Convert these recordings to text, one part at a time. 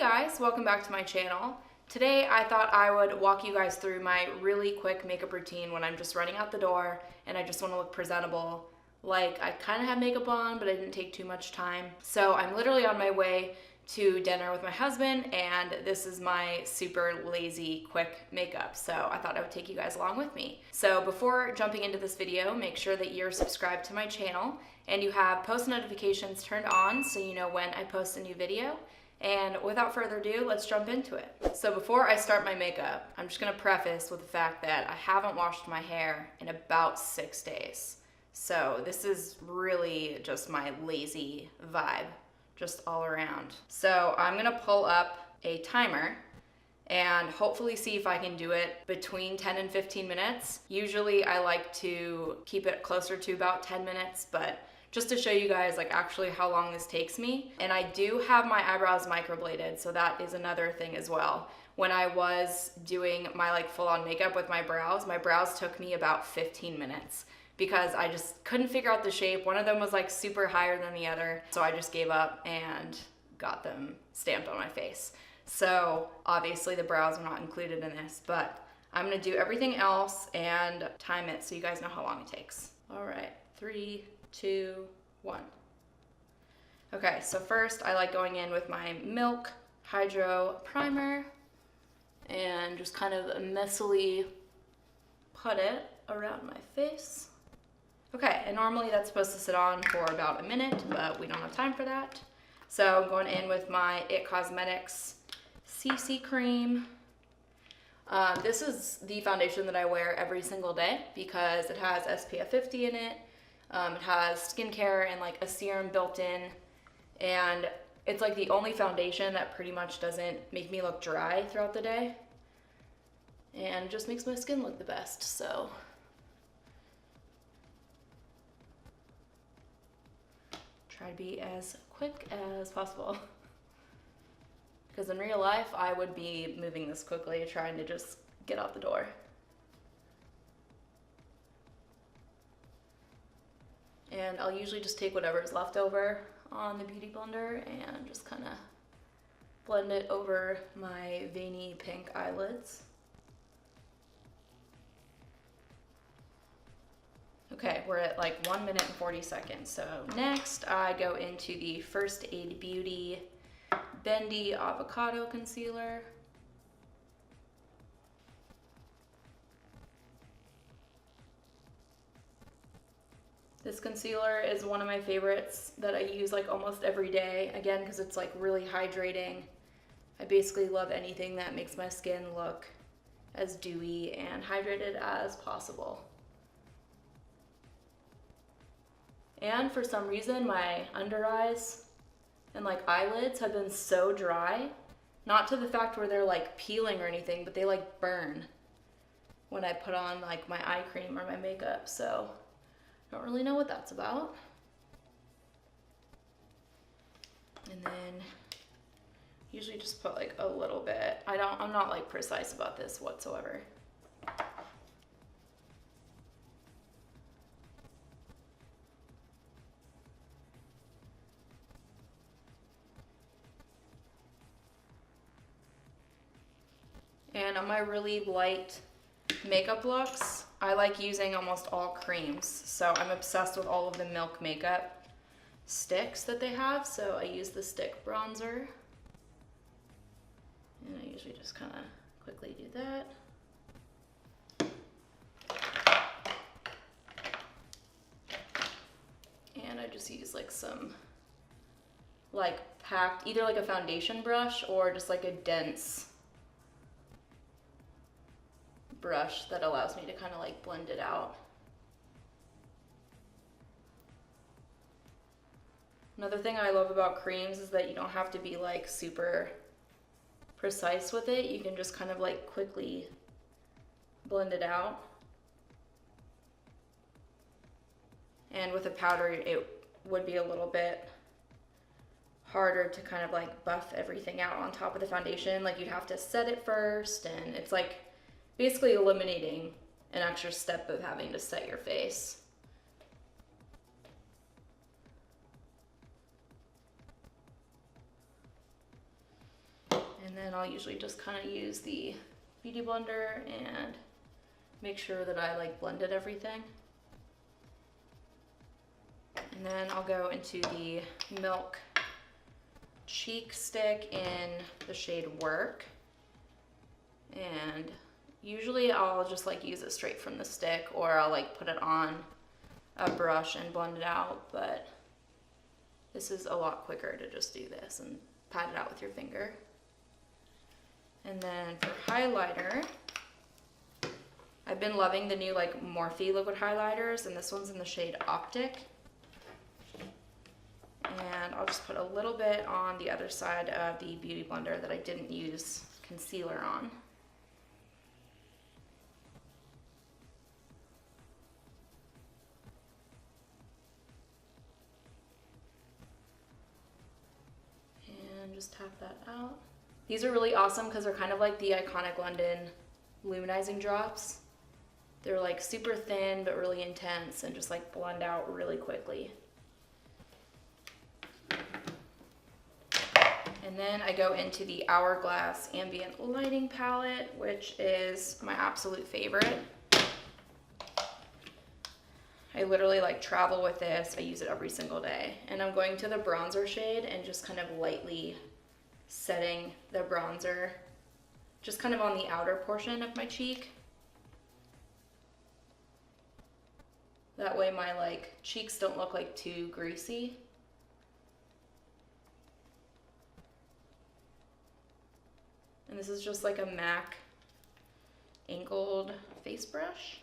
guys, welcome back to my channel. Today I thought I would walk you guys through my really quick makeup routine when I'm just running out the door and I just want to look presentable. Like, I kind of had makeup on, but I didn't take too much time. So I'm literally on my way to dinner with my husband, and this is my super lazy quick makeup. So I thought I would take you guys along with me. So before jumping into this video, make sure that you're subscribed to my channel and you have post notifications turned on so you know when I post a new video. And without further ado, let's jump into it. So before I start my makeup, I'm just gonna preface with the fact that I haven't washed my hair in about 6 days. So this is really just my lazy vibe, just all around. So I'm gonna pull up a timer and hopefully see if I can do it between 10 and 15 minutes. Usually I like to keep it closer to about 10 minutes, but just to show you guys like actually how long this takes me. And I do have my eyebrows microbladed, so that is another thing as well. When I was doing my like full-on makeup with my brows took me about 15 minutes because I just couldn't figure out the shape. One of them was like super higher than the other, so I just gave up and got them stamped on my face. So obviously the brows are not included in this, but I'm gonna do everything else and time it so you guys know how long it takes. All right, 3, 2, 1. Okay, so first I like going in with my Milk Hydro Primer and just kind of messily put it around my face. Okay, and normally that's supposed to sit on for about a minute, but we don't have time for that. So I'm going in with my It Cosmetics CC Cream. This is the foundation that I wear every single day because it has SPF 50 in it. It has skincare and like a serum built in, and it's like the only foundation that pretty much doesn't make me look dry throughout the day and just makes my skin look the best. So try to be as quick as possible because in real life I would be moving this quickly trying to just get out the door. And I'll usually just take whatever is left over on the Beauty Blender and just kind of blend it over my veiny pink eyelids. Okay, we're at like 1 minute and 40 seconds. So next I go into the First Aid Beauty Bendy Avocado Concealer. This concealer is one of my favorites that I use like almost every day, again, because it's like really hydrating. I basically love anything that makes my skin look as dewy and hydrated as possible. And for some reason, my under eyes and like eyelids have been so dry, not to the fact where they're like peeling or anything, but they like burn when I put on like my eye cream or my makeup, so don't really know what that's about. And then usually just put like a little bit. I'm not like precise about this whatsoever. And on my really light makeup looks, I like using almost all creams. So I'm obsessed with all of the Milk makeup sticks that they have. So I use the stick bronzer. And I usually just kind of quickly do that. And I just use like some like packed, either like a foundation brush or just like a dense brush that allows me to kind of like blend it out. Another thing I love about creams is that you don't have to be like super precise with it. You can just kind of like quickly blend it out. And with a powder, it would be a little bit harder to kind of like buff everything out on top of the foundation. Like you'd have to set it first, and it's like basically eliminating an extra step of having to set your face. And then I'll usually just kind of use the Beauty Blender and make sure that I like blended everything. And then I'll go into the Milk Cheek Stick in the shade Werk. And usually I'll just like use it straight from the stick, or I'll like put it on a brush and blend it out, but this is a lot quicker to just do this and pat it out with your finger. And then for highlighter, I've been loving the new like Morphe liquid highlighters, and this one's in the shade Optic. And I'll just put a little bit on the other side of the Beauty Blender that I didn't use concealer on. And just tap that out. These are really awesome because they're kind of like the iconic London luminizing drops. They're like super thin but really intense and just like blend out really quickly. And then I go into the Hourglass Ambient Lighting Palette, which is my absolute favorite. I literally like travel with this. I use it every single day. And I'm going to the bronzer shade and just kind of lightly setting the bronzer just kind of on the outer portion of my cheek. That way my like cheeks don't look like too greasy. And this is just like a MAC angled face brush.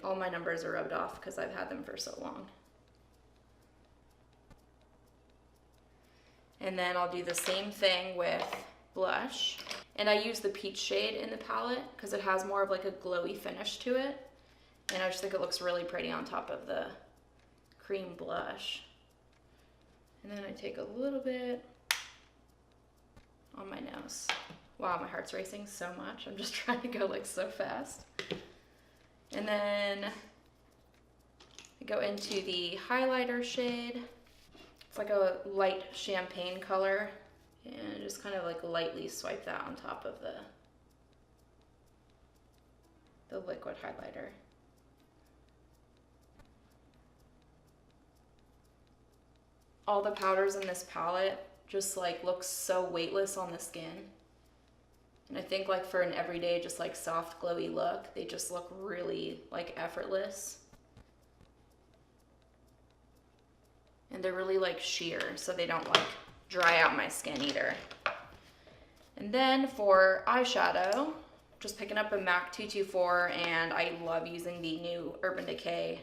All my numbers are rubbed off because I've had them for so long. And then I'll do the same thing with blush. And I use the peach shade in the palette because it has more of like a glowy finish to it. And I just think it looks really pretty on top of the cream blush. And then I take a little bit on my nose. Wow, my heart's racing so much. I'm just trying to go like so fast. And then I go into the highlighter shade. It's like a light champagne color, and just kind of like lightly swipe that on top of the liquid highlighter. All the powders in this palette just like looks so weightless on the skin. And I think like for an everyday just like soft glowy look, they just look really like effortless. And they're really like sheer, so they don't like dry out my skin either. And then for eyeshadow, just picking up a MAC 224, and I love using the new Urban Decay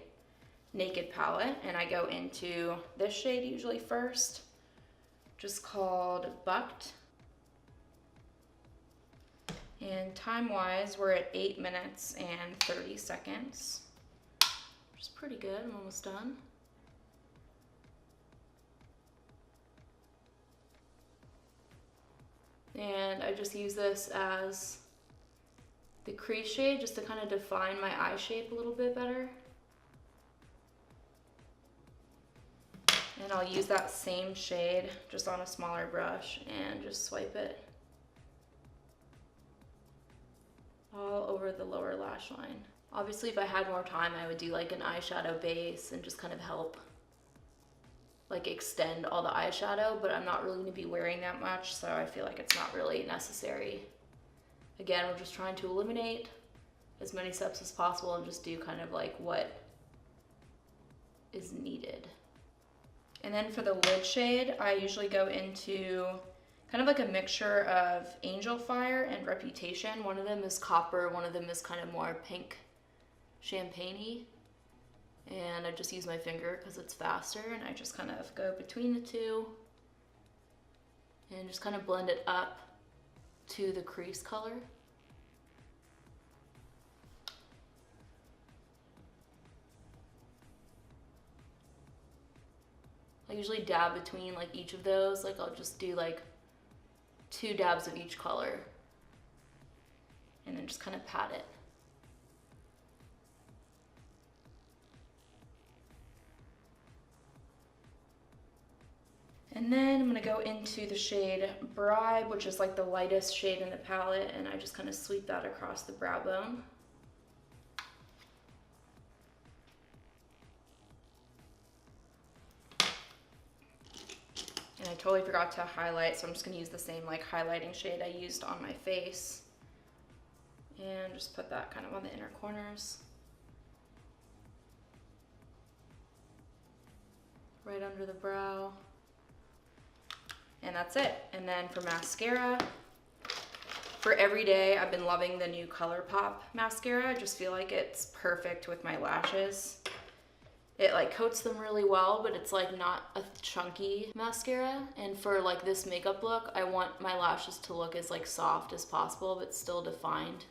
Naked palette, and I go into this shade usually first, just called Bucked. And time-wise, we're at 8 minutes and 30 seconds, which is pretty good. I'm almost done. And I just use this as the crease shade just to kind of define my eye shape a little bit better. And I'll use that same shade just on a smaller brush and just swipe it all over the lower lash line. Obviously, if I had more time, I would do like an eyeshadow base and just kind of help like extend all the eyeshadow, but I'm not really gonna be wearing that much, so I feel like it's not really necessary. Again, we're just trying to eliminate as many steps as possible and just do kind of like what is needed. And then for the lid shade, I usually go into kind of like a mixture of Angel Fire and Reputation. One of them is copper, one of them is kind of more pink champagne-y. And I just use my finger because it's faster, and I just kind of go between the two and just kind of blend it up to the crease color. I usually dab between like each of those, like I'll just do like 2 dabs of each color and then just kind of pat it. And then I'm gonna go into the shade Bribe, which is like the lightest shade in the palette, and I just kind of sweep that across the brow bone. And I totally forgot to highlight, so I'm just gonna use the same like highlighting shade I used on my face. And just put that kind of on the inner corners. Right under the brow. And that's it. And then for mascara, for every day, I've been loving the new Colourpop mascara. I just feel like it's perfect with my lashes. It like coats them really well, but it's like not a chunky mascara. And for like this makeup look, I want my lashes to look as like soft as possible, but still defined.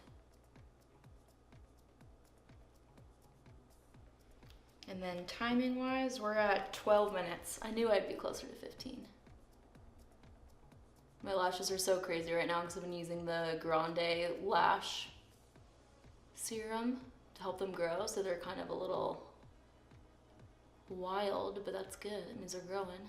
And then timing wise, we're at 12 minutes. I knew I'd be closer to 15. My lashes are so crazy right now because I've been using the Grande Lash Serum to help them grow, so they're kind of a little wild, but that's good. It means they're growing.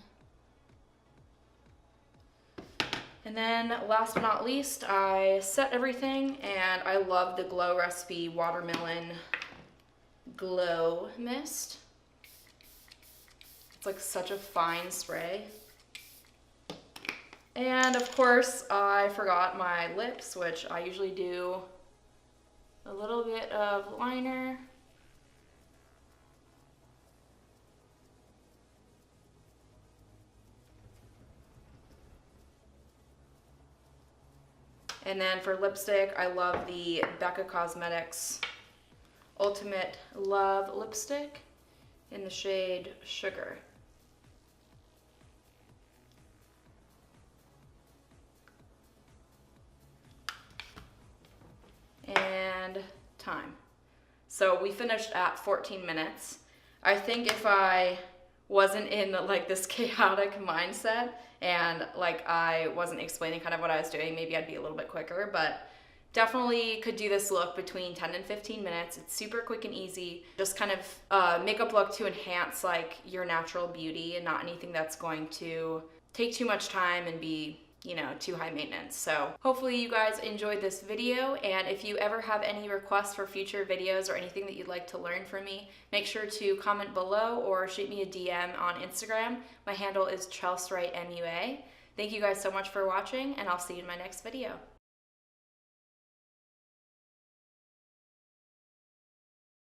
And then last but not least, I set everything, and I love the Glow Recipe Watermelon Glow Mist. It's like such a fine spray. And of course, I forgot my lips, which I usually do a little bit of liner. And then for lipstick, I love the Becca Cosmetics Ultimate Love Lipstick in the shade Sugar. And time. So we finished at 14 minutes. I think if I wasn't in like this chaotic mindset and like I wasn't explaining kind of what I was doing, maybe I'd be a little bit quicker, but definitely could do this look between 10 and 15 minutes. It's super quick and easy. Just kind of makeup look to enhance like your natural beauty and not anything that's going to take too much time and be, you know, too high maintenance. So hopefully you guys enjoyed this video, and if you ever have any requests for future videos or anything that you'd like to learn from me, make sure to comment below or shoot me a DM on Instagram. My handle is Chelsreymua. Thank you guys so much for watching, and I'll see you in my next video.